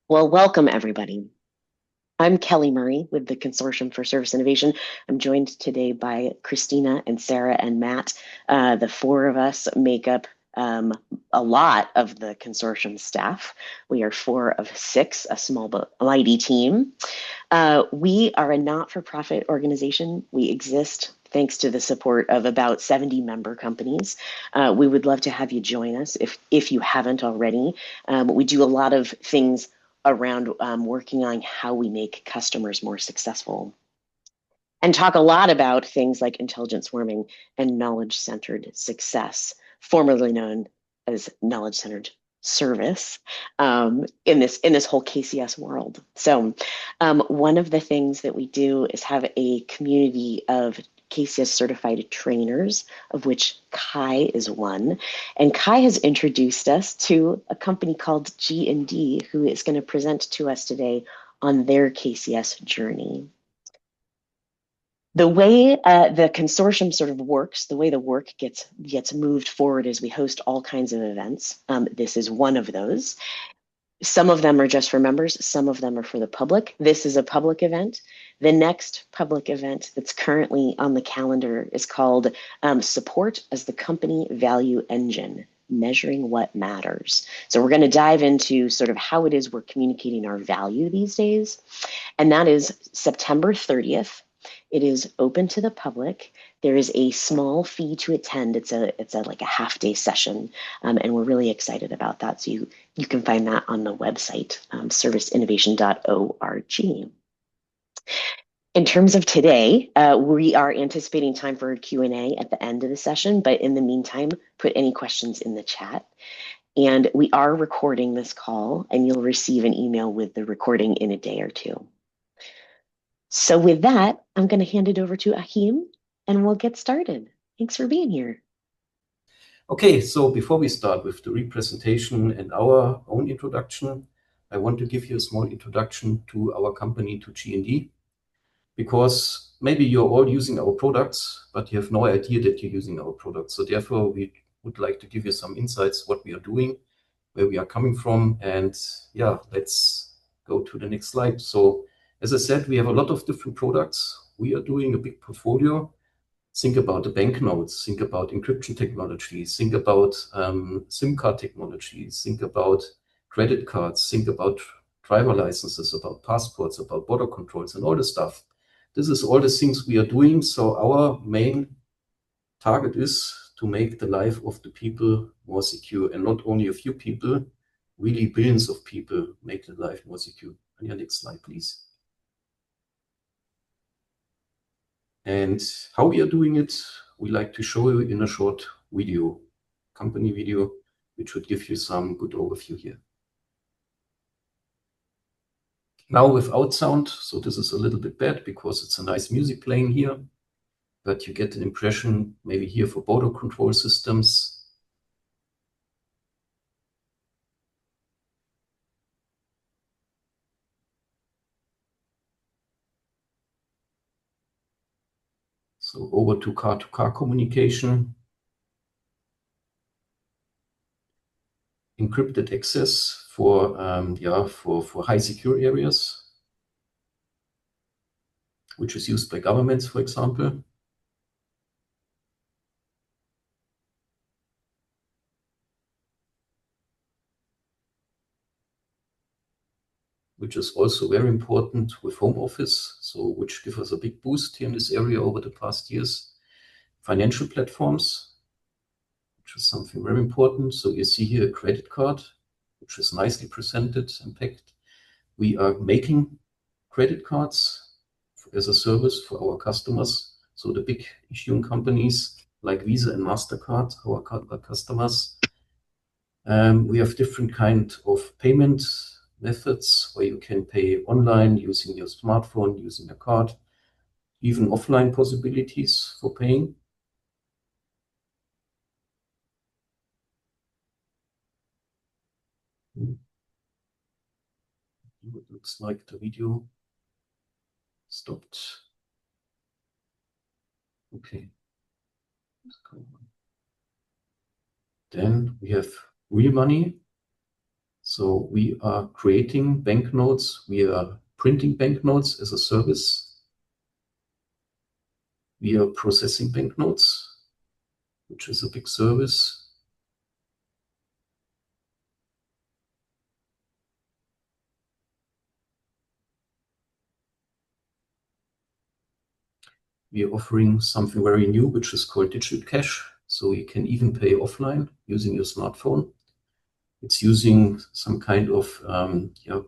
Well, welcome everybody. I'm Kelly Murray with the Consortium for Service Innovation. I'm joined today by Christina and Sarah and Matt. The four of us make up um, a lot of the consortium staff. We are four of six, a small but mighty team. We are a not-for-profit organization. We exist thanks to the support of about 70 member companies. We would love to have you join us if you haven't already. We do a lot of things around working on how we make customers more successful and talk a lot about things like intelligent swarming and knowledge-centered success, formerly known as knowledge-centered service in this whole KCS world. So one of the things that we do is have a community of KCS certified trainers, of which Kai is one. And Kai has introduced us to a company called G&D, who is going to present to us today on their KCS journey. The way the consortium sort of works, the way the work gets moved forward is we host all kinds of events. This is one of those. Some of them are just for members, some of them are for the public. This is a public event. The next public event that's currently on the calendar is called Support as the Company Value Engine, Measuring What Matters. So we're going to dive into sort of how it is we're communicating our value these days. And that is September 30th. It is open to the public. There is a small fee to attend. It's a like a half day session, and we're really excited about that. So you can find that on the website, serviceinnovation.org. In terms of today, we are anticipating time for a Q&A at the end of the session, but in the meantime, put any questions in the chat. And we are recording this call, and you'll receive an email with the recording in a day or two. So with that, I'm going to hand it over to Achim, and we'll get started. Thanks for being here. Okay, so before we start with the representation and our own introduction, I want to give you a small introduction to our company, to G&D, because maybe you're all using our products, but you have no idea that you're using our products. So therefore, we would like to give you some insights, what we are doing, where we are coming from, and yeah, let's go to the next slide. So as I said, we have a lot of different products. We are doing a big portfolio. Think about the banknotes, think about encryption technology, think about SIM card technology, think about credit cards, think about driver licenses, about passports, about border controls and all the stuff. This is all the things we are doing. So our main target is to make the life of the people more secure, and not only a few people, really billions of people make the life more secure. On your next slide, please. And how we are doing it, we like to show you in a short video, company video, which would give you some good overview here. Now without sound, so this is a little bit bad because it's a nice music playing here, but you get an impression maybe here for border control systems. So over to car communication. Encrypted access for high secure areas, which is used by governments, for example. Which is also very important with home office, so which give us a big boost here in this area over the past years. Financial platforms, which is something very important. So you see here a credit card, which is nicely presented and packed. We are making credit cards as a service for our customers. So the big issuing companies like Visa and MasterCard, our customers. We have different kind of payment methods where you can pay online using your smartphone, using a card, even offline possibilities for paying. It looks like the video stopped. Okay. Let's go on. Then we have real money. So we are creating banknotes. We are printing banknotes as a service. We are processing banknotes, which is a big service. We are offering something very new, which is called digital cash. So you can even pay offline using your smartphone. It's using some kind of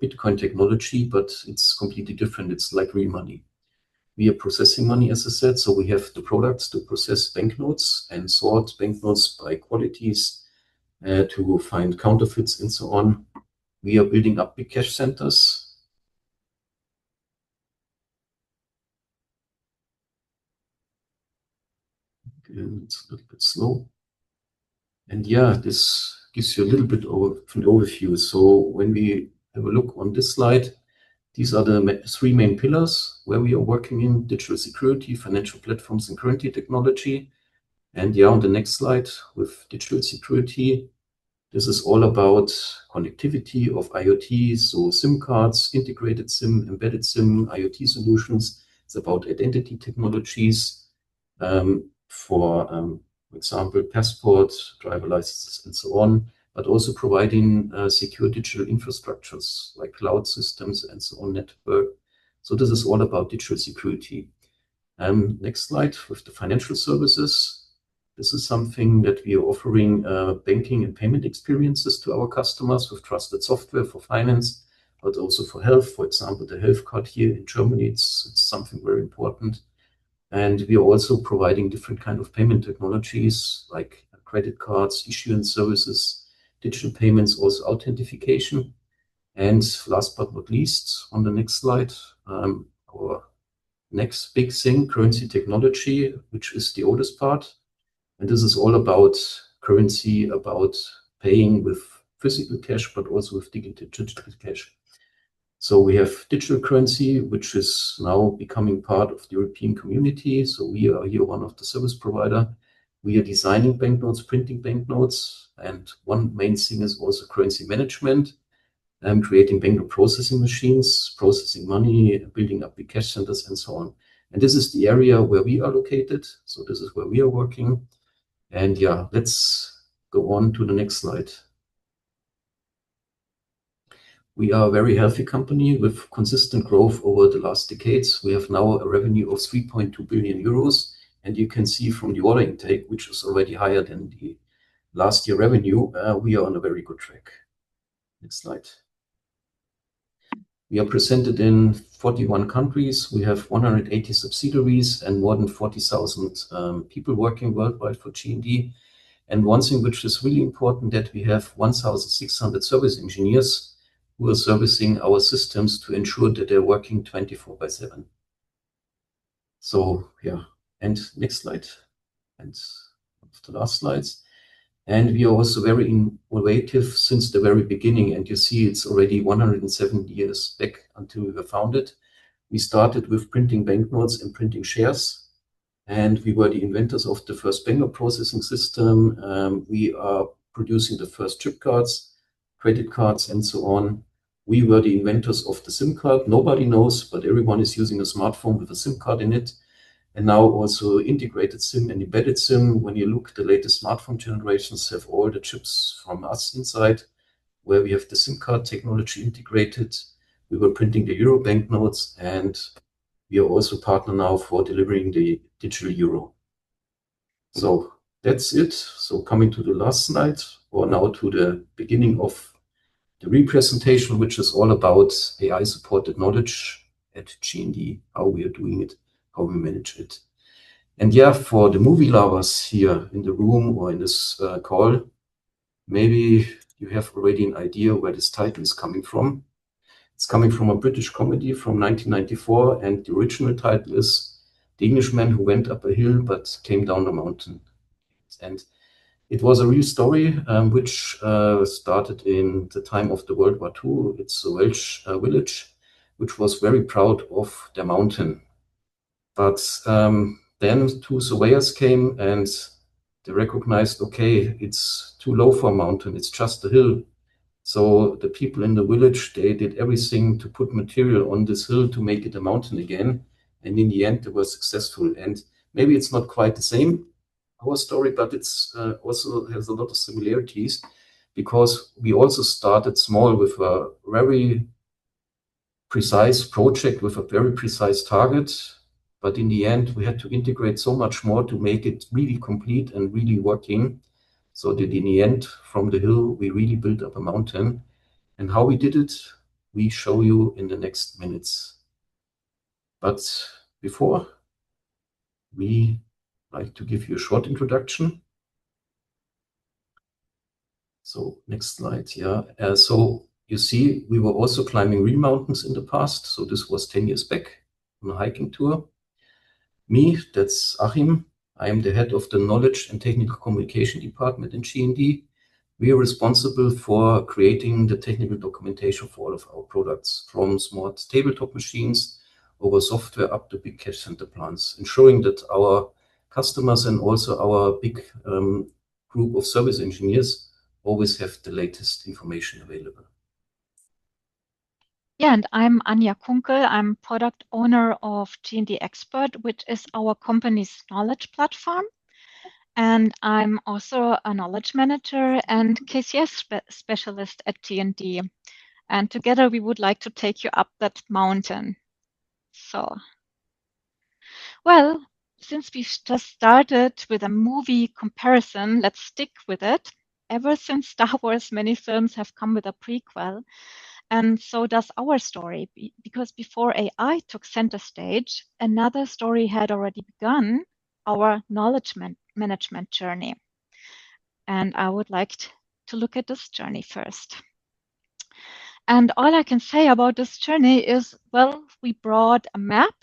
Bitcoin technology, but it's completely different. It's like real money. We are processing money, as I said. So we have the products to process banknotes and sort banknotes by qualities, to find counterfeits and so on. We are building up big cash centers. It's a little bit slow. And yeah, this gives you a little bit of an overview. So when we have a look on this slide, these are the three main pillars where we are working in: digital security, financial platforms, and currency technology. And yeah, on the next slide with digital security, this is all about connectivity of IoT, so SIM cards, integrated SIM, embedded SIM, IoT solutions. It's about identity technologies, for example, passport, driver licenses, and so on, but also providing secure digital infrastructures like cloud systems and so on, network. So this is all about digital security. Next slide with the financial services. This is something that we are offering banking and payment experiences to our customers with trusted software for finance, but also for health. For example, the health card here in Germany, it's something very important. And we are also providing different kind of payment technologies like credit cards, issuance services, digital payments, also authentication. And last but not least, on the next slide, our next big thing, currency technology, which is the oldest part. And this is all about currency, about paying with physical cash, but also with digital cash. So we have digital currency, which is now becoming part of the European community. So we are here one of the service provider. We are designing banknotes, printing banknotes, and one main thing is also currency management, creating banknote processing machines, processing money, building up the cash centers, and so on. And this is the area where we are located. So this is where we are working. And yeah, let's go on to the next slide. We are a very healthy company with consistent growth over the last decades. We have now a revenue of 3.2 billion euros. And you can see from the order intake, which is already higher than the last year revenue, we are on a very good track. Next slide. We are presented in 41 countries. We have 180 subsidiaries and more than 40,000 people working worldwide for G&D. And one thing which is really important, that we have 1,600 service engineers who are servicing our systems to ensure that they're working 24/7. So yeah, and next slide. And the last slides. And we are also very innovative since the very beginning. And you see it's already 107 years back until we were founded. We started with printing banknotes and printing shares. And we were the inventors of the first banknote processing system. We are producing the first chip cards, credit cards, and so on. We were the inventors of the SIM card. Nobody knows, but everyone is using a smartphone with a SIM card in it. And now also integrated SIM and embedded SIM. When you look, the latest smartphone generations have all the chips from us inside, where we have the SIM card technology integrated. We were printing the euro banknotes, and we are also partner now for delivering the digital euro. So that's it. So coming to the last slide, or now to the beginning of the representation, which is all about AI-supported knowledge at G&D, how we are doing it, how we manage it. And yeah, for the movie lovers here in the room or in this call, maybe you have already an idea where this title is coming from. It's coming from a British comedy from 1994, and the original title is The Englishman Who Went Up a Hill But Came Down a Mountain. And it was a real story, which started in the time of the World War II. It's a Welsh village, which was very proud of their mountain. But then two surveyors came and they recognized, okay, it's too low for a mountain. It's just a hill. So the people in the village, they did everything to put material on this hill to make it a mountain again. And in the end, they were successful. And maybe it's not quite the same, our story, but it's also has a lot of similarities because we also started small with a very precise project with a very precise target. But in the end, we had to integrate so much more to make it really complete and really working. So that in the end, from the hill, we really built up a mountain. And how we did it, we show you in the next minutes. But before, we like to give you a short introduction. So next slide, yeah. So you see, we were also climbing real mountains in the past. So this was 10 years back on a hiking tour. Me, that's Achim. I am the head of the Knowledge and Technical Communication Department in G&D. We are responsible for creating the technical documentation for all of our products, from smart tabletop machines over software up to big cash center plants, ensuring that our customers and also our big group of service engineers always have the latest information available. Yeah, and I'm Anja Kunkel. I'm product owner of G&D Expert, which is our company's knowledge platform. And I'm also a knowledge manager and KCS specialist at G&D. And together we would like to take you up that mountain. So, well, since we've just started with a movie comparison, let's stick with it. Ever since Star Wars, many films have come with a prequel. And so does our story, because before AI took center stage, another story had already begun, our knowledge management journey. And I would like to look at this journey first. And all I can say about this journey is, well, we brought a map,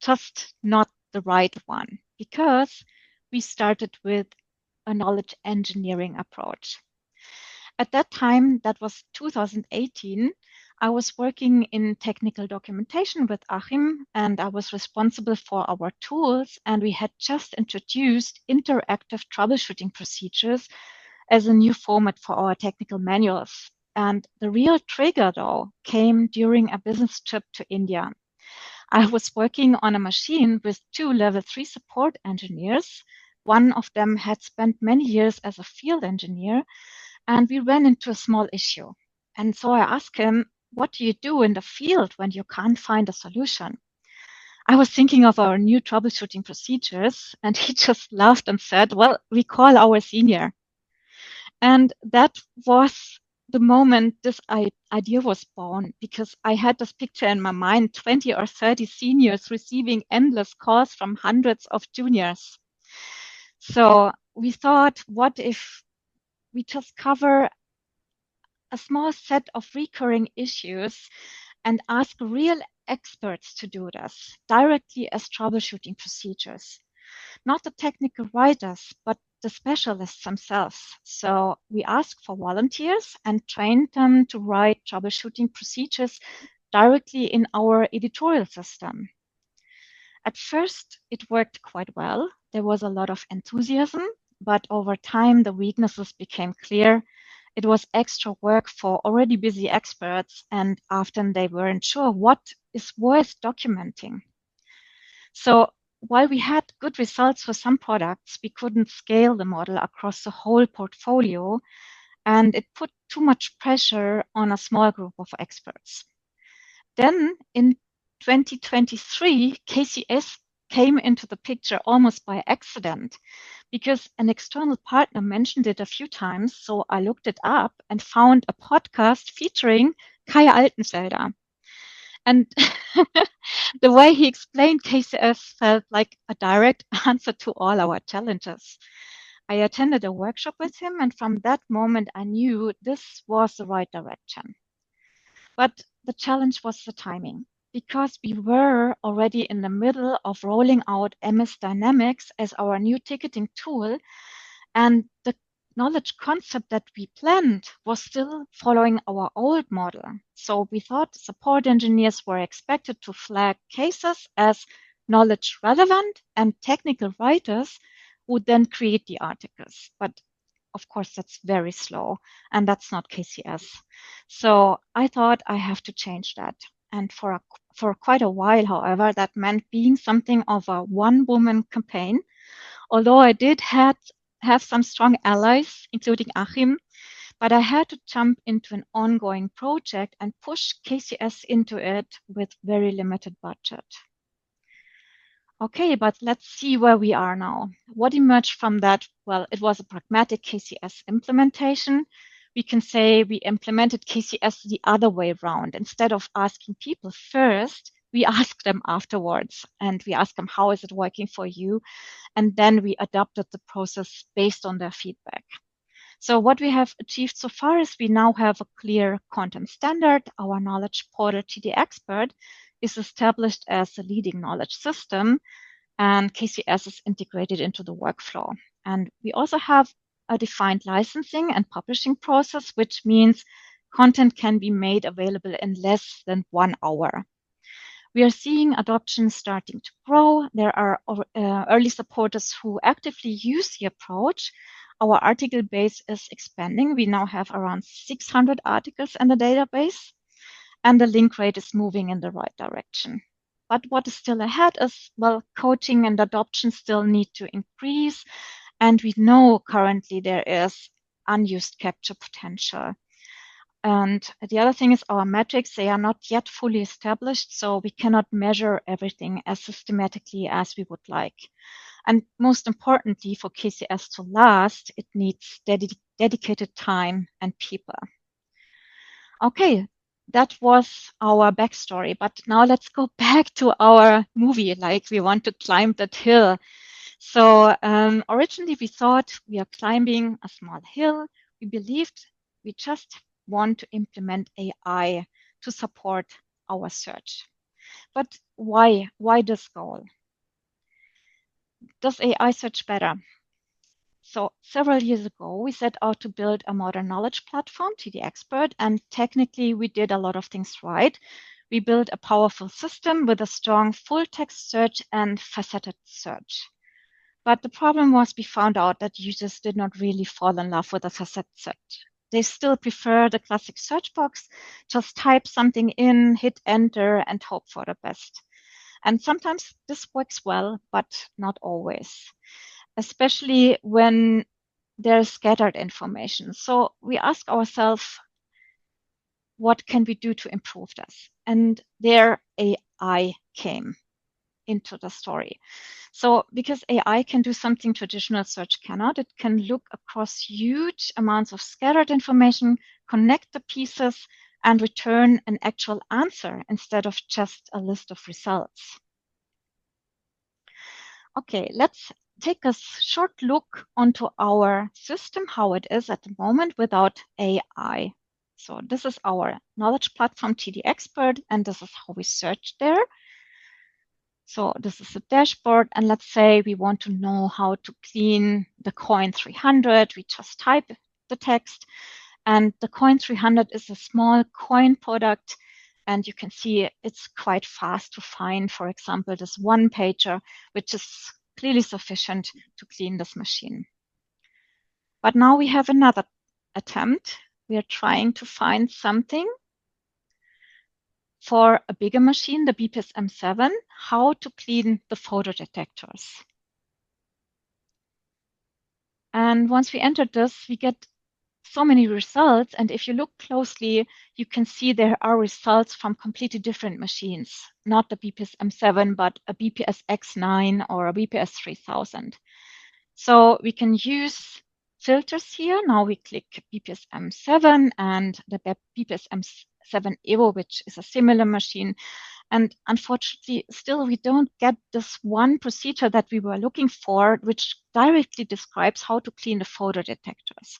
just not the right one, because we started with a knowledge engineering approach. At that time, that was 2018, I was working in technical documentation with Achim, and I was responsible for our tools, and we had just introduced interactive troubleshooting procedures as a new format for our technical manuals. And the real trigger, though, came during a business trip to India. I was working on a machine with 2 level 3 support engineers. One of them had spent many years as a field engineer, and we ran into a small issue. And so I asked him, what do you do in the field when you can't find a solution? I was thinking of our new troubleshooting procedures, and he just laughed and said, well, we call our senior. And that was the moment this idea was born, because I had this picture in my mind, 20 or 30 seniors receiving endless calls from hundreds of juniors. So we thought, what if we just cover a small set of recurring issues and ask real experts to do this directly as troubleshooting procedures, not the technical writers, but the specialists themselves. So we asked for volunteers and trained them to write troubleshooting procedures directly in our editorial system. At first, it worked quite well. There was a lot of enthusiasm, but over time, the weaknesses became clear. It was extra work for already busy experts, and often they weren't sure what is worth documenting. So while we had good results for some products, we couldn't scale the model across the whole portfolio, and it put too much pressure on a small group of experts. Then in 2023, KCS came into the picture almost by accident because an external partner mentioned it a few times. So I looked it up and found a podcast featuring Kai Altenfelder. And the way he explained KCS felt like a direct answer to all our challenges. I attended a workshop with him, and from that moment, I knew this was the right direction. But the challenge was the timing, because we were already in the middle of rolling out MS Dynamics as our new ticketing tool, and the knowledge concept that we planned was still following our old model. So we thought support engineers were expected to flag cases as knowledge relevant, and technical writers would then create the articles. But of course, that's very slow, and that's not KCS. So I thought I have to change that. And for quite a while, however, that meant being something of a one-woman campaign. Although I did have some strong allies, including Achim, but I had to jump into an ongoing project and push KCS into it with very limited budget. Okay, but let's see where we are now. What emerged from that? Well, it was a pragmatic KCS implementation. We can say we implemented KCS the other way around. Instead of asking people first, we asked them afterwards, and we asked them, how is it working for you? And then we adapted the process based on their feedback. So what we have achieved so far is we now have a clear content standard. Our knowledge portal TD Expert is established as a leading knowledge system, and KCS is integrated into the workflow. And we also have a defined licensing and publishing process, which means content can be made available in less than 1 hour. We are seeing adoption starting to grow. There are early supporters who actively use the approach. Our article base is expanding. We now have around 600 articles in the database, and the link rate is moving in the right direction. But what is still ahead is, well, coaching and adoption still need to increase. And we know currently there is unused capture potential. And the other thing is our metrics, they are not yet fully established, so we cannot measure everything as systematically as we would like. And most importantly, for KCS to last, it needs dedicated time and people. Okay, that was our backstory, but now let's go back to our movie, like we want to climb that hill. So originally we thought we are climbing a small hill. We believed we just want to implement AI to support our search. But why this goal? Does AI search better? So several years ago, we set out to build a modern knowledge platform, TD Expert, and technically we did a lot of things right. We built a powerful system with a strong full text search and faceted search. But the problem was we found out that users did not really fall in love with a faceted search. They still prefer the classic search box, just type something in, hit enter, and hope for the best. And sometimes this works well, but not always, especially when there's scattered information. So we ask ourselves, what can we do to improve this? And there AI came into the story. So because AI can do something traditional search cannot, it can look across huge amounts of scattered information, connect the pieces, and return an actual answer instead of just a list of results. Okay, let's take a short look onto our system, how it is at the moment without AI. So this is our knowledge platform, TD Expert, and this is how we search there. So this is a dashboard, and let's say we want to know how to clean the coin 300. We just type the text, and the coin 300 is a small coin product, and you can see it's quite fast to find, for example, this one pager, which is clearly sufficient to clean this machine. But now we have another attempt. We are trying to find something for a bigger machine, the BPS M7, how to clean the photo detectors. And once we enter this, we get so many results. And if you look closely, you can see there are results from completely different machines, not the BPS M7, but a BPS X9 or a BPS 3000. So we can use filters here. Now we click BPS M7 and the BPS M7 Evo, which is a similar machine. And unfortunately, still we don't get this one procedure that we were looking for, which directly describes how to clean the photo detectors.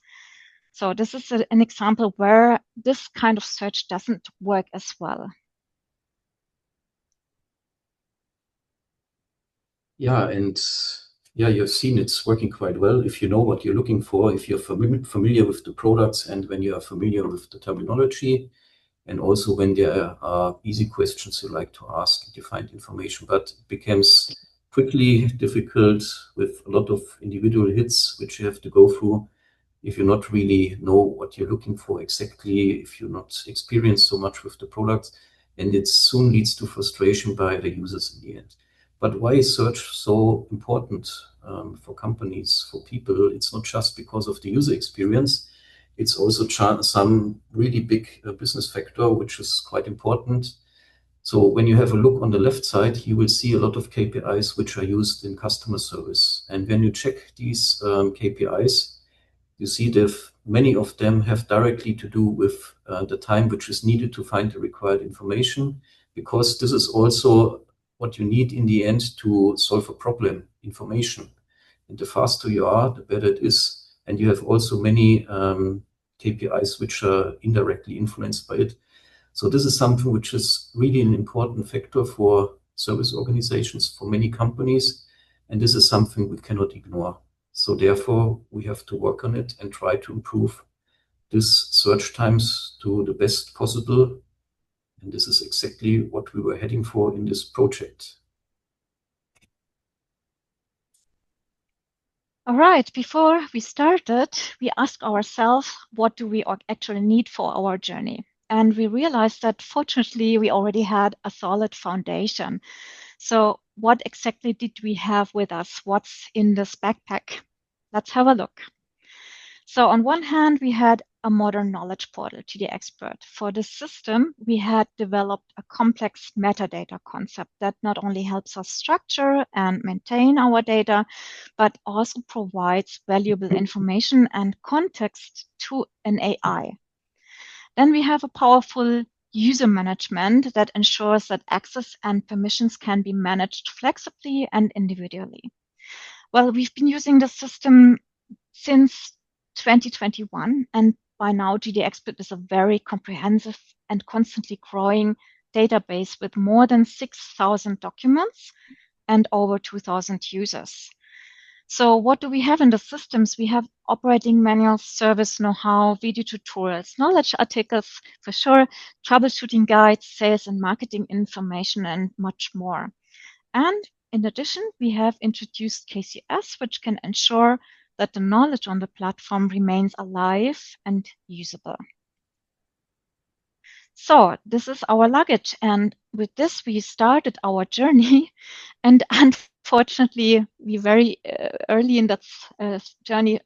So this is an example where this kind of search doesn't work as well. Yeah, and yeah, you've seen it's working quite well if you know what you're looking for, if you're familiar with the products, and when you are familiar with the terminology, and also when there are easy questions you like to ask to find information. But it becomes quickly difficult with a lot of individual hits which you have to go through. if you not really know what you're looking for exactly, if you're not experienced so much with the product, and it soon leads to frustration by the users in the end. But why is search so important for companies, for people? It's not just because of the user experience. It's also some really big business factor, which is quite important. So when you have a look on the left side, you will see a lot of KPIs which are used in customer service. And when you check these KPIs, you see that many of them have directly to do with the time which is needed to find the required information, because this is also what you need in the end to solve a problem, information. And the faster you are, the better it is. And you have also many KPIs which are indirectly influenced by it. So this is something which is really an important factor for service organizations, for many companies, and this is something we cannot ignore. So therefore, we have to work on it and try to improve this search times to the best possible. And this is exactly what we were heading for in this project. All right, before we started, we asked ourselves, what do we actually need for our journey? And we realized that fortunately, we already had a solid foundation. So what exactly did we have with us? What's in this backpack? Let's have a look. So on one hand, we had a modern knowledge portal, TD Expert. For the system, we had developed a complex metadata concept that not only helps us structure and maintain our data, but also provides valuable information and context to an AI. Then we have a powerful user management that ensures that access and permissions can be managed flexibly and individually. Well, we've been using the system since 2021, and by now TD Expert is a very comprehensive and constantly growing database with more than 6,000 documents and over 2,000 users. So what do we have in the systems? We have operating manuals, service know-how, video tutorials, knowledge articles for sure, troubleshooting guides, sales and marketing information, and much more. And in addition, we have introduced KCS, which can ensure that the knowledge on the platform remains alive and usable. So this is our luggage. And with this, we started our journey. And unfortunately, we very early in that journey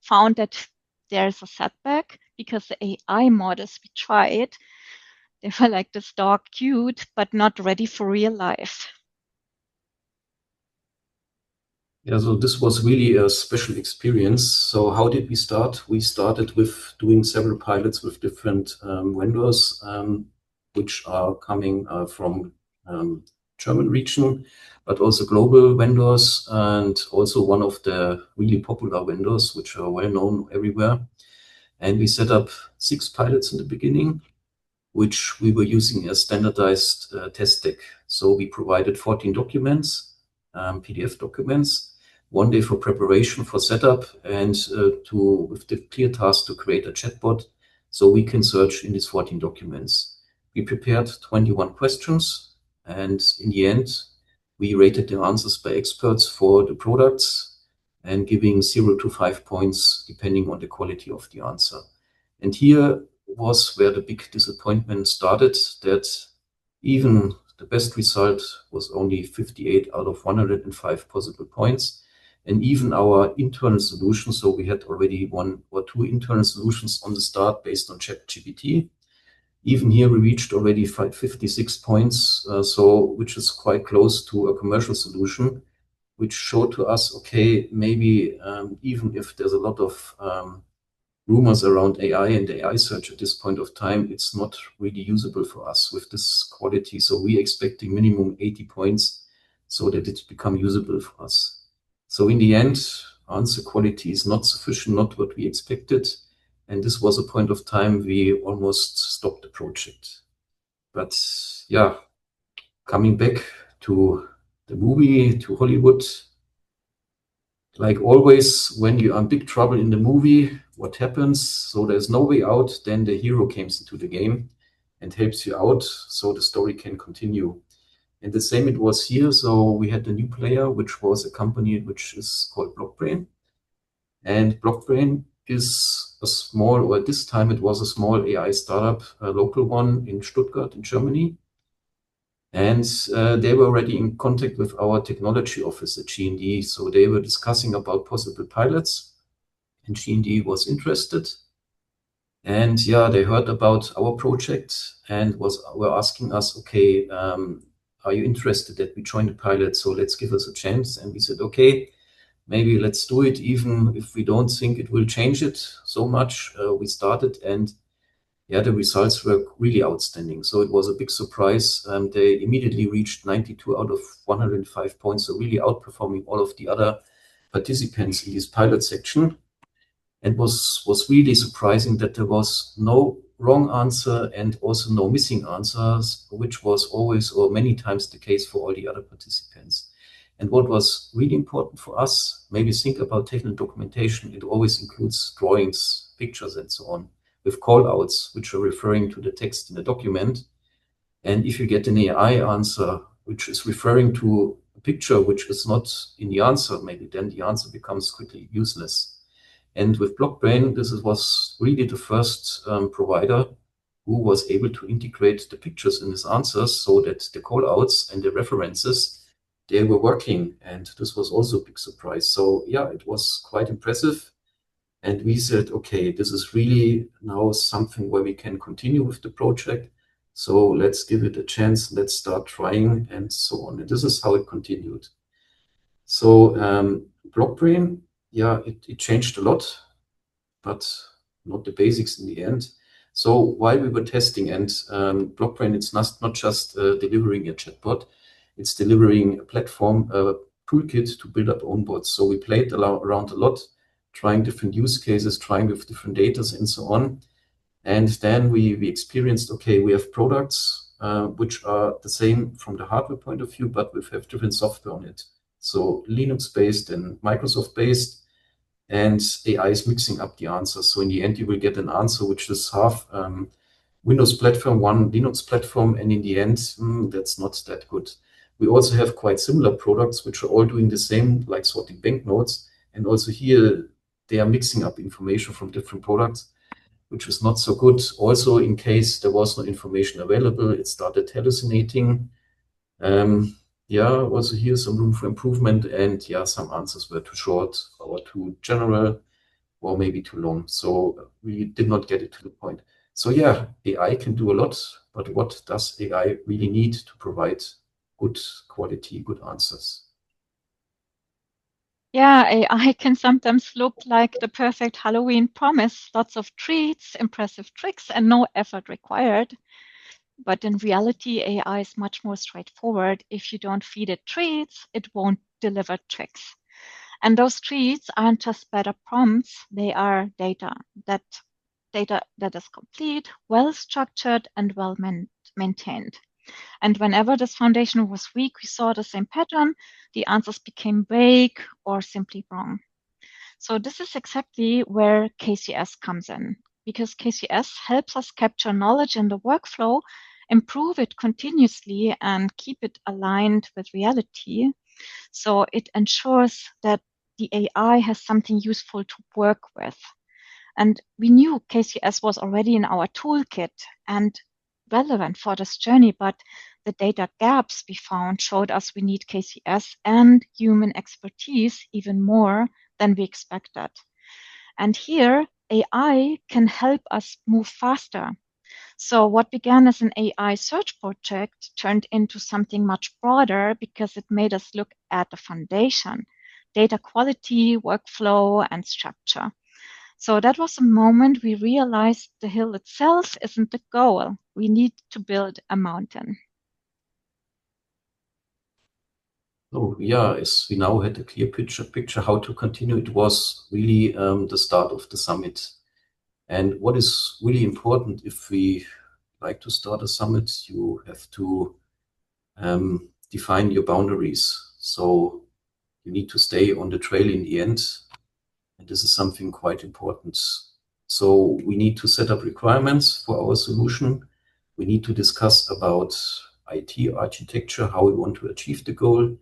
found that there's a setback because the AI models we tried, they were like this dog cute, but not ready for real life. Yeah, so this was really a special experience. So how did we start? We started with doing several pilots with different vendors, which are coming from German region, but also global vendors, and also one of the really popular vendors, which are well known everywhere. And we set up 6 pilots in the beginning, which we were using as standardized test deck. So we provided 14 documents, PDF documents, 1 day for preparation for setup, and with the clear task to create a chatbot so we can search in these 14 documents. We prepared 21 questions, and in the end, we rated the answers by experts for the products and giving 0 to 5 points depending on the quality of the answer. And here was where the big disappointment started, that even the best result was only 58 out of 105 possible points. And even our internal solution, so we had already 1 or 2 internal solutions on the start based on ChatGPT. Even here we reached already 56 points, which is quite close to a commercial solution, which showed to us, okay, maybe even if there's a lot of rumors around AI and AI search at this point of time, it's not really usable for us with this quality. So we're expecting minimum 80 points so that it become usable for us. So in the end, answer quality is not sufficient, not what we expected. And this was a point of time we almost stopped the project. But yeah, coming back to the movie, to Hollywood, like always, when you are in big trouble in the movie, what happens? So there's no way out, then the hero comes into the game and helps you out so the story can continue. And the same it was here. So we had a new player, which was a company which is called Blockbrain. And Blockbrain is a small, or at this time it was a small AI startup, a local one in Stuttgart in Germany. And they were already in contact with our technology office at G&D. So they were discussing about possible pilots, and G&D was interested. And yeah, they heard about our project and were asking us, okay, are you interested that we join the pilot? So let's give us a chance. And we said, okay, maybe let's do it, even if we don't think it will change it so much. We started, and yeah, the results were really outstanding. So it was a big surprise. They immediately reached 92 out of 105 points, so really outperforming all of the other participants in this pilot section. And was really surprising that there was no wrong answer and also no missing answers, which was always or many times the case for all the other participants. And what was really important for us, maybe think about technical documentation, it always includes drawings, pictures, and so on, with call-outs, which are referring to the text in the document. And if you get an AI answer, which is referring to a picture which is not in the answer, maybe then the answer becomes quickly useless. And with Blockbrain, was really the first provider who was able to integrate the pictures in his answers so that the callouts and the references, they were working. And this was also a big surprise. So yeah, it was quite impressive. And we said, okay, this is really now something where we can continue with the project. So let's give it a chance. Let's start trying and so on. And this is how it continued. So Blockbrain, yeah, it changed a lot, but not the basics in the end. So while we were testing, and Blockbrain, it's not just delivering a chatbot, it's delivering a platform, a toolkit to build up own bots. So we played around a lot, trying different use cases, trying with different data and so on. And then we experienced, okay, we have products which are the same from the hardware point of view, but we have different software on it. So Linux-based and Microsoft-based, and AI is mixing up the answers. So in the end, you will get an answer which is half Windows platform, one Linux platform, and in the end, that's not that good. We also have quite similar products which are all doing the same, like sorting banknotes. And also here, they are mixing up information from different products, which is not so good. Also, in case there was no information available, it started hallucinating. Yeah, also here some room for improvement, and yeah, some answers were too short or too general or maybe too long. So we did not get it to the point. So yeah, AI can do a lot, but what does AI really need to provide good quality, good answers? Yeah, AI can sometimes look like the perfect Halloween promise, lots of treats, impressive tricks, and no effort required. But in reality, AI is much more straightforward. If you don't feed it treats, it won't deliver tricks. And those treats aren't just better prompts, they are that data that is complete, well structured, and well maintained. And whenever this foundation was weak, we saw the same pattern. The answers became vague or simply wrong. So this is exactly where KCS comes in, because KCS helps us capture knowledge in the workflow, improve it continuously, and keep it aligned with reality. So it ensures that the AI has something useful to work with. And we knew KCS was already in our toolkit and relevant for this journey, but the data gaps we found showed us we need KCS and human expertise even more than we expected. And here, AI can help us move faster. So, what began as an AI search project turned into something much broader because it made us look at the foundation, data quality, workflow, and structure. So that was a moment we realized the hill itself isn't the goal. We need to build a mountain. So yeah, as we now had a clear picture how to continue, it was really the start of the summit. And what is really important if we like to start a summit, you have to define your boundaries. So you need to stay on the trail in the end. And this is something quite important. So we need to set up requirements for our solution. We need to discuss about IT architecture, how we want to achieve the goal.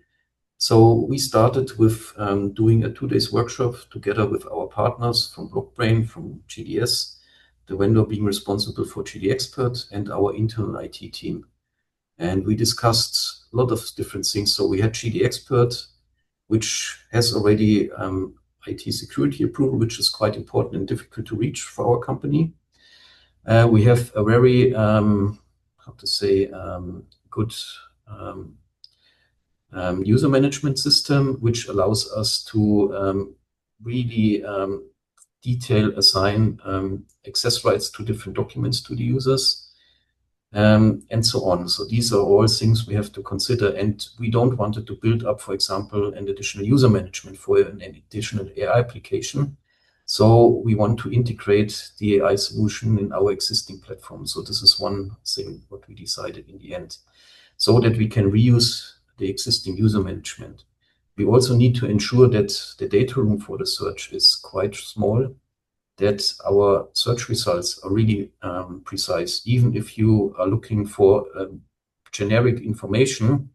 So we started with doing a 2 days workshop together with our partners from Blockbrain, from GDS, the vendor being responsible for GDExpert, and our internal IT team. And we discussed a lot of different things. So we had GDExpert, which has already IT security approval, which is quite important and difficult to reach for our company. We have a very, how to say, good user management system, which allows us to really assign access rights to different documents to the users, and so on. So these are all things we have to consider, and we don't want to build up, for example, an additional user management for an additional AI application. So we want to integrate the AI solution in our existing platform. So this is one thing what we decided in the end, so that we can reuse the existing user management. We also need to ensure that the data room for the search is quite small, that our search results are really precise, even if you are looking for generic information,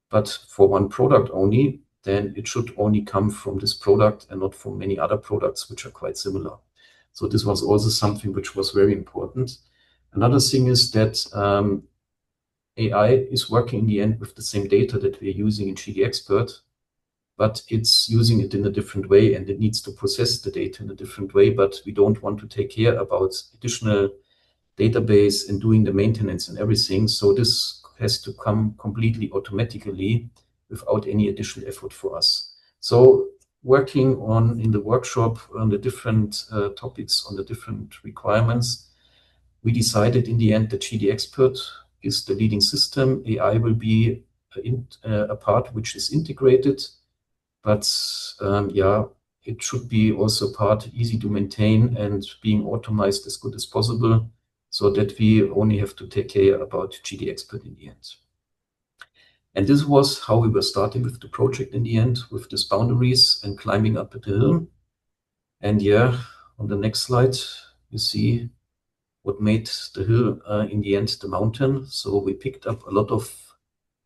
but for one product only, then it should only come from this product and not from many other products which are quite similar. So this was also something which was very important. Another thing is that AI is working in the end with the same data that we are using in GDExpert, but it's using it in a different way, and it needs to process the data in a different way. But we don't want to take care about additional database and doing the maintenance and everything. So this has to come completely automatically without any additional effort for us. So working on in the workshop on the different topics, on the different requirements, we decided in the end that GDExpert is the leading system. AI will be a part which is integrated, but yeah, it should be also part easy to maintain and being automized as good as possible, so that we only have to take care about GDExpert in the end. And this was how we were starting with the project in the end, with these boundaries and climbing up the hill. And yeah, on the next slide, you see what made the hill in the end the mountain. So we picked up a lot of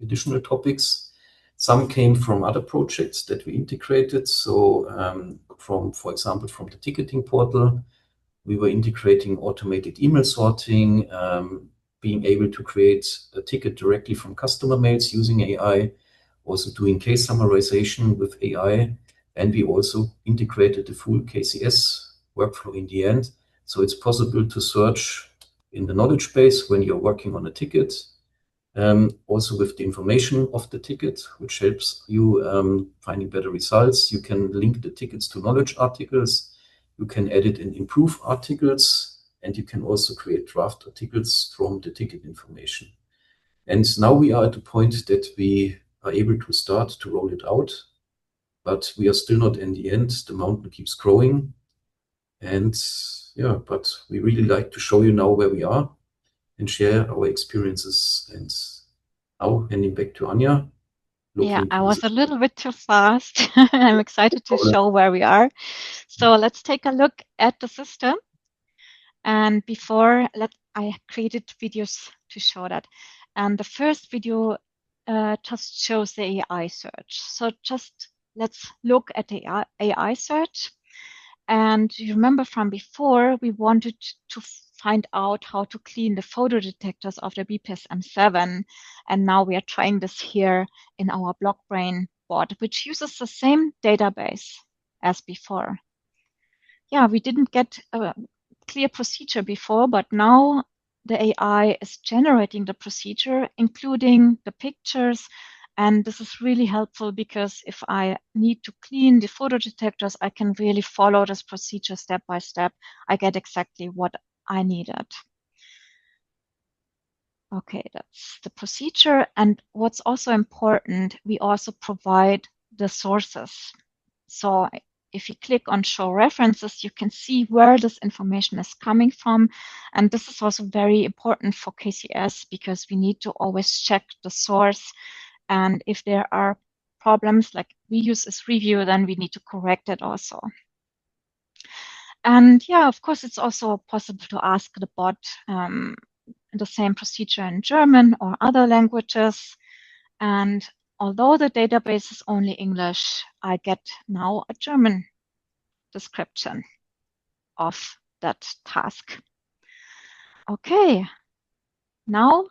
additional topics. Some came from other projects that we integrated. So for example, from the ticketing portal, we were integrating automated email sorting, being able to create a ticket directly from customer mails using AI, also doing case summarization with AI. And we also integrated the full KCS workflow in the end. So it's possible to search in the knowledge base when you're working on a ticket, also with the information of the ticket, which helps you finding better results. You can link the tickets to knowledge articles. You can edit and improve articles, and you can also create draft articles from the ticket information. And now we are at the point that we are able to start to roll it out, but we are still not in the end. The mountain keeps growing. And yeah, but we really like to show you now where we are and share our experiences. And now handing back to Anja. Yeah, I was a little bit too fast. I'm excited to show where we are. So let's take a look at the system. And before, I created videos to show that. And the first video just shows the AI search. So just let's look at the AI search. And you remember from before, we wanted to find out how to clean the photo detectors of the BPS M7. And now we are trying this here in our Blockbrain bot, which uses the same database as before. Yeah, we didn't get a clear procedure before, but now the AI is generating the procedure, including the pictures. And this is really helpful because if I need to clean the photo detectors, I can really follow this procedure step by step. I get exactly what I needed. Okay, that's the procedure. And what's also important, we also provide the sources. So if you click on show references, you can see where this information is coming from. And this is also very important for KCS because we need to always check the source. And if there are problems like we use as review, then we need to correct it also. And yeah, of course, it's also possible to ask the bot the same procedure in German or other languages. And although the database is only English, I get now a German description of that task. Okay, now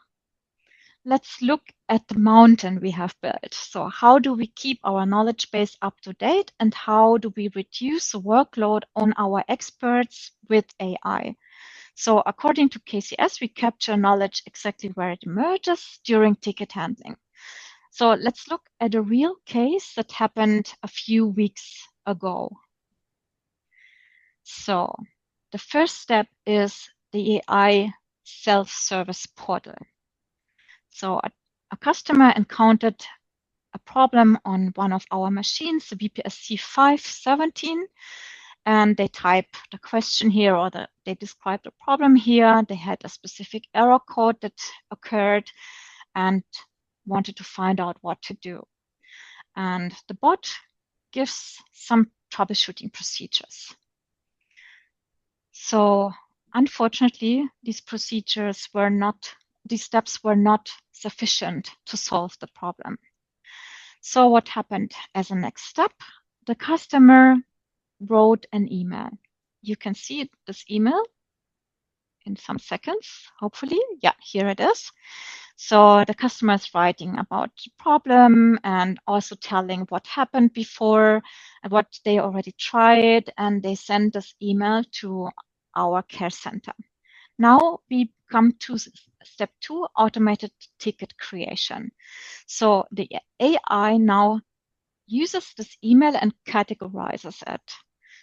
let's look at the mountain we have built. So how do we keep our knowledge base up to date, and how do we reduce the workload on our experts with AI? So according to KCS, we capture knowledge exactly where it emerges during ticket handling. So let's look at a real case that happened a few weeks ago. So the first step is the AI self-service portal. So a customer encountered a problem on one of our machines, the VPSC 517, and they type the question here, or they describe the problem here. They had a specific error code that occurred and wanted to find out what to do. And the bot gives some troubleshooting procedures. So unfortunately, these steps were not sufficient to solve the problem. So what happened as a next step? The customer wrote an email. You can see this email in some seconds, hopefully. Yeah, here it is. So the customer is writing about the problem and also telling what happened before and what they already tried, and they send this email to our care center. Now we come to step 2, automated ticket creation. So the AI now uses this email and categorizes it.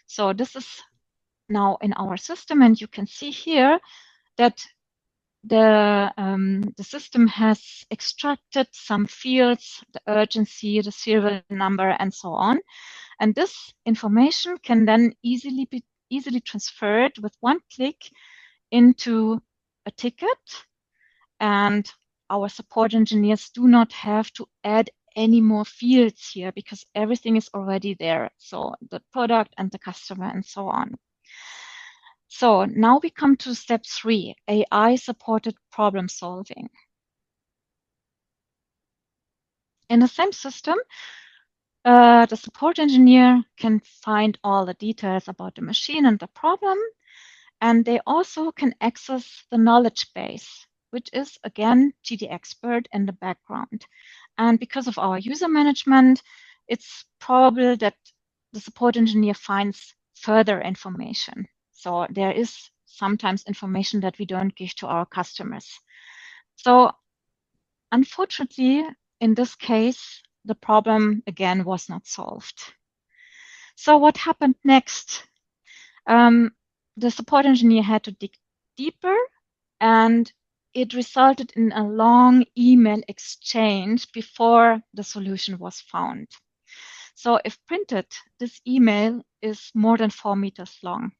So this is now in our system, and you can see here that the system has extracted some fields, the urgency, the serial number, and so on. And this information can then easily be transferred with one click into a ticket, and our support engineers do not have to add any more fields here because everything is already there. So the product and the customer and so on. So now we come to step 3, AI-supported problem solving. In the same system, the support engineer can find all the details about the machine and the problem, and they also can access the knowledge base, which is, again, GDXpert in the background. And because of our user management, it's probable that the support engineer finds further information. So there is sometimes information that we don't give to our customers. So unfortunately, in this case, the problem again was not solved. So what happened next? The support engineer had to dig deeper, and it resulted in a long email exchange before the solution was found. So if printed, this email is more than 4 meters long.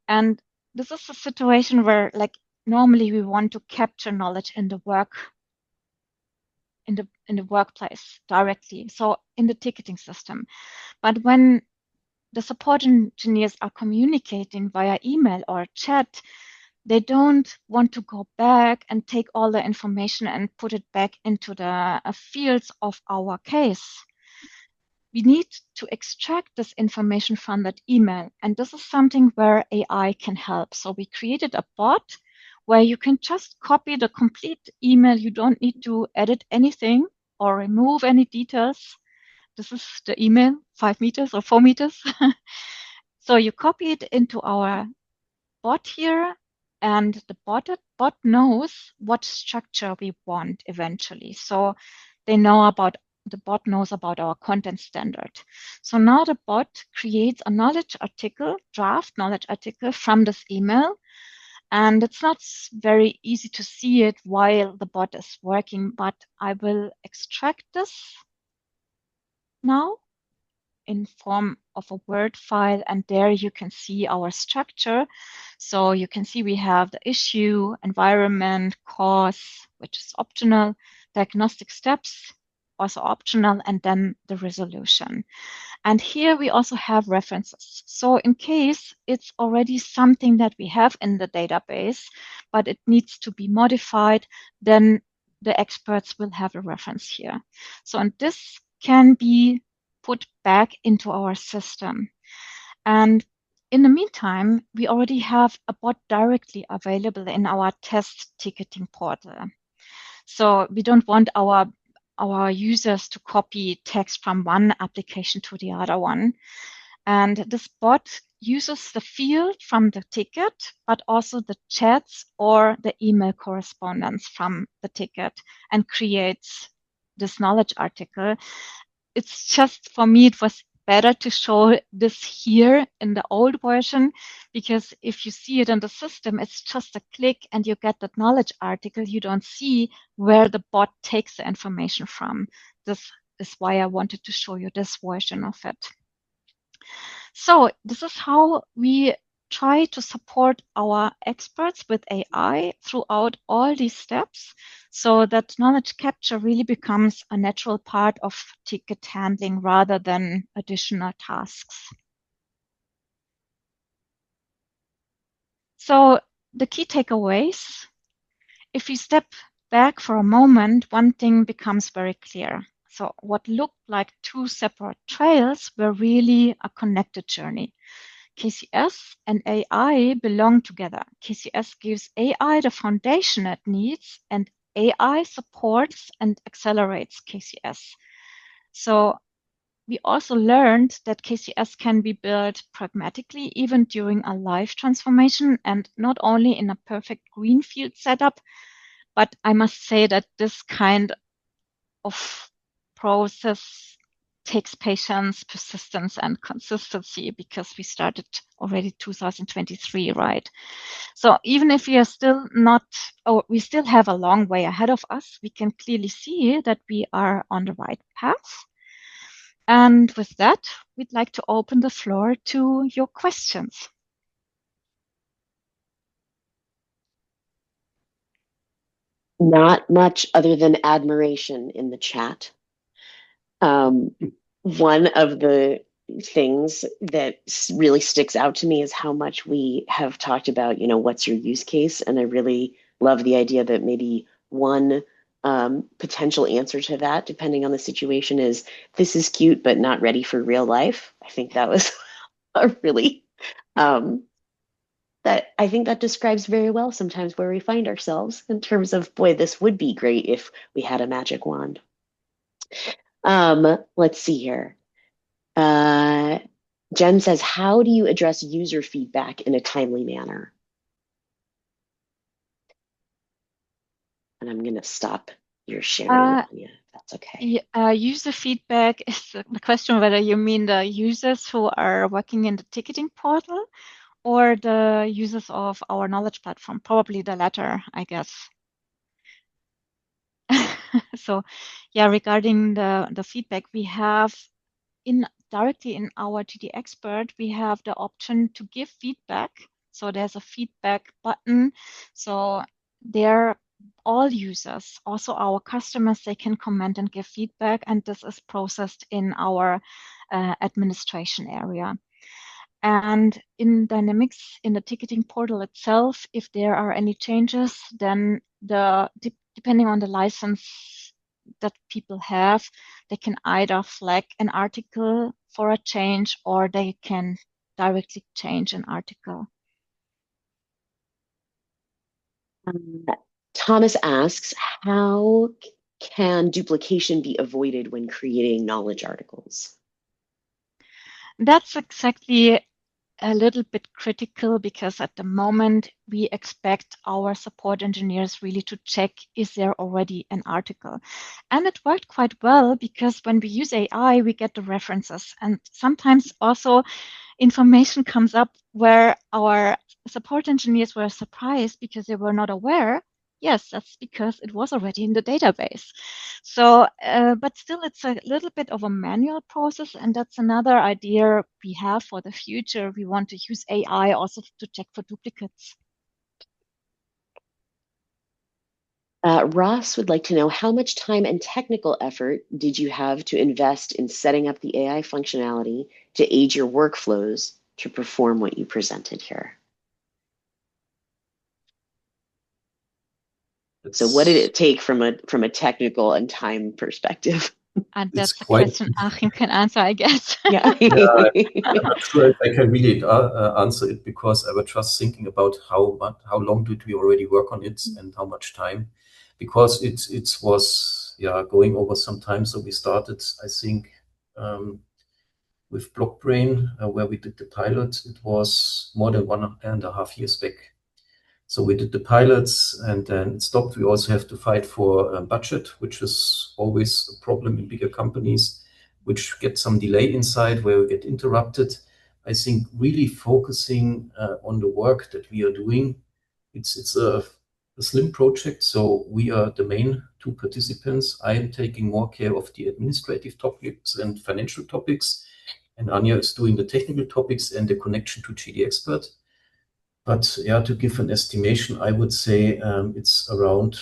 And this is a situation where, like, normally we want to capture knowledge in the workplace directly, so in the ticketing system. But when the support engineers are communicating via email or chat, they don't want to go back and take all the information and put it back into the fields of our case. We need to extract this information from that email. And this is something where AI can help. So we created a bot where you can just copy the complete email. You don't need to edit anything or remove any details. This is the email, 5 meters or 4 meters. So you copy it into our bot here, and the bot knows what structure we want eventually. So the bot knows about our content standard. So now the bot creates a draft knowledge article from this email. And it's not very easy to see it while the bot is working, but I will extract this now in form of a Word file, and there you can see our structure. So you can see we have the issue, environment, cause, which is optional, diagnostic steps, also optional, and then the resolution. And here we also have references. So in case it's already something that we have in the database, but it needs to be modified, then the experts will have a reference here. So, and this can be put back into our system. And in the meantime, we already have a bot directly available in our test ticketing portal. So we don't want our users to copy text from one application to the other one. And this bot uses the field from the ticket, but also the chats or the email correspondence from the ticket and creates this knowledge article. It's just, for me, it was better to show this here in the old version, because if you see it in the system, it's just a click and you get that knowledge article. You don't see where the bot takes the information from. This is why I wanted to show you this version of it. So this is how we try to support our experts with AI throughout all these steps, so that knowledge capture really becomes a natural part of ticket handling rather than additional tasks. So the key takeaways, if we step back for a moment, one thing becomes very clear. So what looked like two separate trails were really a connected journey. KCS and AI belong together. KCS gives AI the foundation it needs, and AI supports and accelerates KCS. So we also learned that KCS can be built pragmatically, even during a live transformation, and not only in a perfect greenfield setup, but I must say that this kind of process takes patience, persistence, and consistency, because we started already 2023, right? So even if we are still not, or we still have a long way ahead of us, we can clearly see that we are on the right path. And with that, we'd like to open the floor to your questions. Not much other than admiration in the chat. One of the things that really sticks out to me is how much we have talked about, what's your use case? And I really love the idea that maybe one potential answer to that, depending on the situation, is this is cute, but not ready for real life. I think that was a really, I think that describes very well sometimes where we find ourselves in terms of, boy, this would be great if we had a magic wand. Let's see here. Jen says, how do you address user feedback in a timely manner? And I'm going to stop your sharing, Anja, if that's okay. User feedback is the question whether you mean the users who are working in the ticketing portal or the users of our knowledge platform. Probably the latter, I guess. So yeah, regarding the feedback, we have directly in our TD Expert, we have the option to give feedback. So there's a feedback button. So there, all users, also our customers, they can comment and give feedback, and this is processed in our administration area. And in Dynamics, in the ticketing portal itself, if there are any changes, then depending on the license that people have, they can either flag an article for a change, or they can directly change an article. Thomas asks, how can duplication be avoided when creating knowledge articles? That's exactly a little bit critical, because at the moment we expect our support engineers really to check, is there already an article? And it worked quite well, because when we use AI, we get the references, and sometimes also information comes up where our support engineers were surprised because they were not aware. Yes, that's because it was already in the database. So, but still, it's a little bit of a manual process, and that's another idea we have for the future. We want to use AI also to check for duplicates. Ross would like to know, how much time and technical effort did you have to invest in setting up the AI functionality to aid your workflows to perform what you presented here? So what did It's it take from a technical and time perspective? And it's that's a quite. question Achim can answer, I guess. Yeah. Yeah, I'm not sure if I can really answer it because I was just thinking about how long did we already work on it and how much time, because it was going over some time. So we started, I think, with Blockbrain, where we did the pilot. It was more than 1.5 years back. So we did the pilots and then it stopped. We also have to fight for budget, which is always a problem in bigger companies, which get some delay inside where we get interrupted. I think really focusing on the work that we are doing. It's a slim project, so we are the main two participants. I am taking more care of the administrative topics and financial topics, and Anja is doing the technical topics and the connection to GD Expert. But yeah, to give an estimation, I would say it's around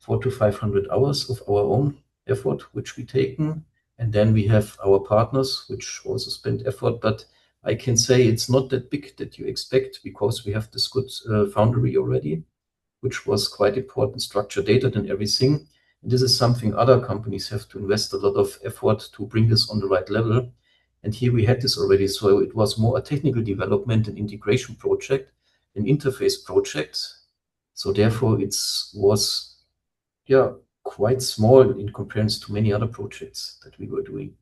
400 to 500 hours of our own effort, which we taken. And then we have our partners, which also spend effort. But I can say it's not that big that you expect because we have this good foundry already, which was quite important, structured data and everything. And this is something other companies have to invest a lot of effort to bring this on the right level. And here we had this already. So it was more a technical development and integration project, an interface project. So therefore it was, quite small in comparison to many other projects that we were doing.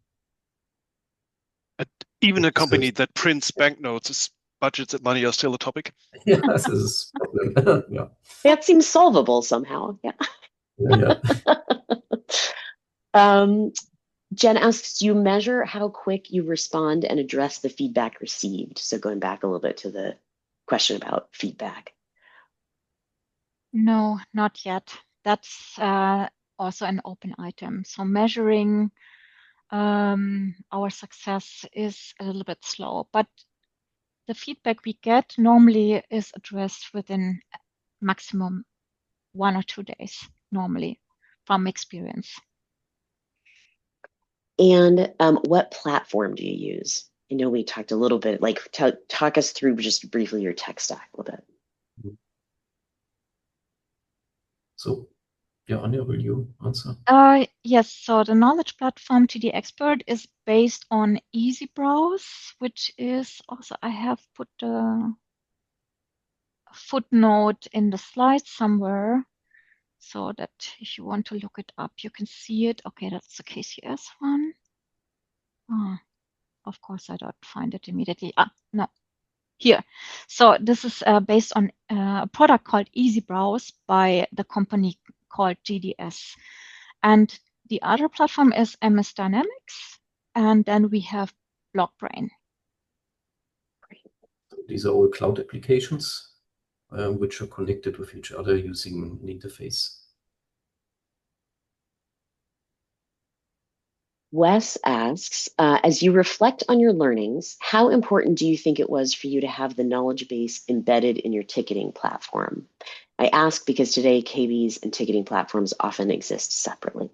And even a company that prints banknotes, budgets and money are still a topic. Yeah, this is a problem. Yeah. That seems solvable somehow. Yeah. Yeah. Jen asks, do you measure how quick you respond and address the feedback received? So going back a little bit to the question about feedback. No, not yet. That's also an open item. So measuring our success is a little bit slow, but the feedback we get normally is addressed within maximum 1 or 2 days, normally, from experience. And what platform do you use? I know we talked a little bit, like talk us through just briefly your tech stack a little bit. So, yeah, Anja, will you answer? Yes, so the knowledge platform GD Expert is based on Easy Browse, which is also, I have put a footnote in the slide somewhere so that if you want to look it up, you can see it. Okay, that's the KCS one. Oh, of course, I don't find it immediately. No, here. So this is based on a product called Easy Browse by the company called GDS. And the other platform is MS Dynamics. And then we have Blockbrain. These are all cloud applications which are connected with each other using an interface. Wes asks, as you reflect on your learnings, how important do you think it was for you to have the knowledge base embedded in your ticketing platform? I ask because today KBs and ticketing platforms often exist separately.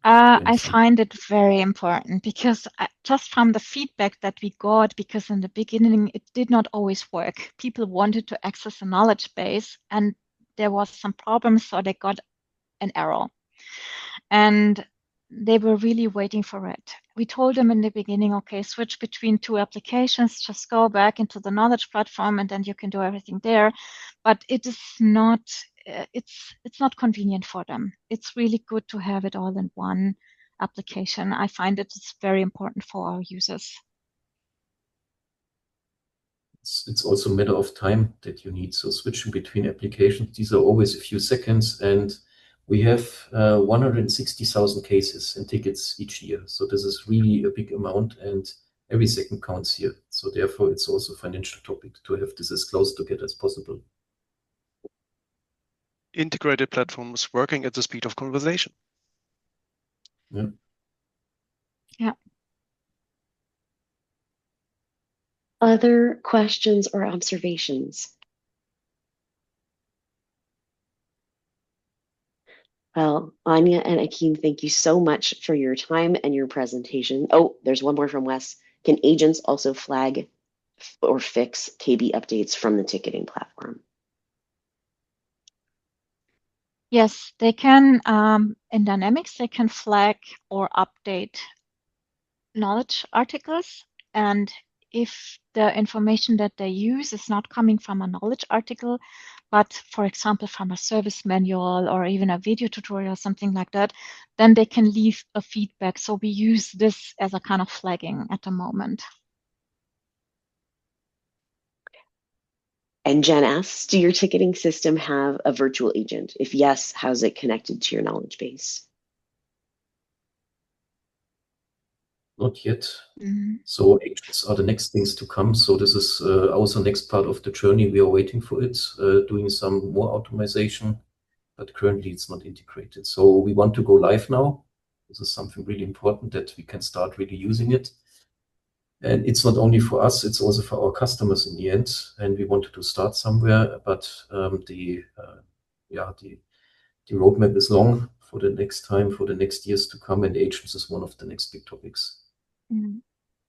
I find it very important because just from the feedback that we got, because in the beginning it did not always work. People wanted to access a knowledge base and there was some problems, so they got an error. And they were really waiting for it. We told them in the beginning, okay, switch between 2 applications, just go back into the knowledge platform and then you can do everything there. But it is not, it's not convenient for them. It's really good to have it all in one application. I find it is very important for our users. It's also a matter of time that you need. So switching between applications, these are always a few seconds, and we have 160,000 cases and tickets each year. So this is really a big amount, and every second counts here. So therefore, it's also a financial topic to have this as close together as possible. Integrated platforms working at the speed of conversation. Yeah. Yeah. Other questions or observations? Well, Anja and Achim, thank you so much for your time and your presentation. Oh, there's one more from Wes. Can agents also flag or fix KB updates from the ticketing platform? Yes, they can, in Dynamics, they can flag or update knowledge articles. And if the information that they use is not coming from a knowledge article, but for example, from a service manual or even a video tutorial, something like that, then they can leave a feedback. So we use this as a kind of flagging at the moment. And Jen asks, do your ticketing system have a virtual agent? If yes, how's it connected to your knowledge base? Not yet. Mhm. So agents are the next things to come. So this is also next part of the journey. We are waiting for it, doing some more automation, but currently it's not integrated. So we want to go live now. This is something really important that we can start really using it. And it's not only for us, it's also for our customers in the end. And we wanted to start somewhere, but the roadmap is long for the next time, for the next years to come, and agents is one of the next big topics. Mhm.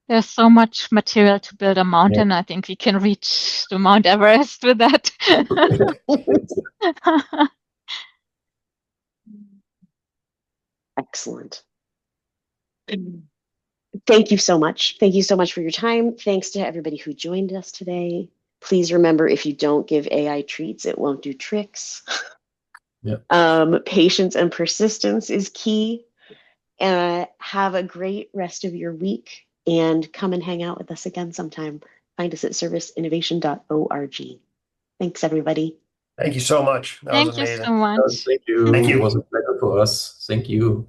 There's so much material to build a mountain. I think we can reach the Mount Everest with that. Excellent. Thank you so much. Thank you so much for your time. Thanks to everybody who joined us today. Please remember, if you don't give AI treats, it won't do tricks. Yeah. Patience and persistence is key. Have a great rest of your week and come and hang out with us again sometime. Find us at serviceinnovation.org. Thanks, everybody. Thank you so much. That was Thank you amazing. so much. Thank you. Thank you. It was a pleasure for us. Thank you.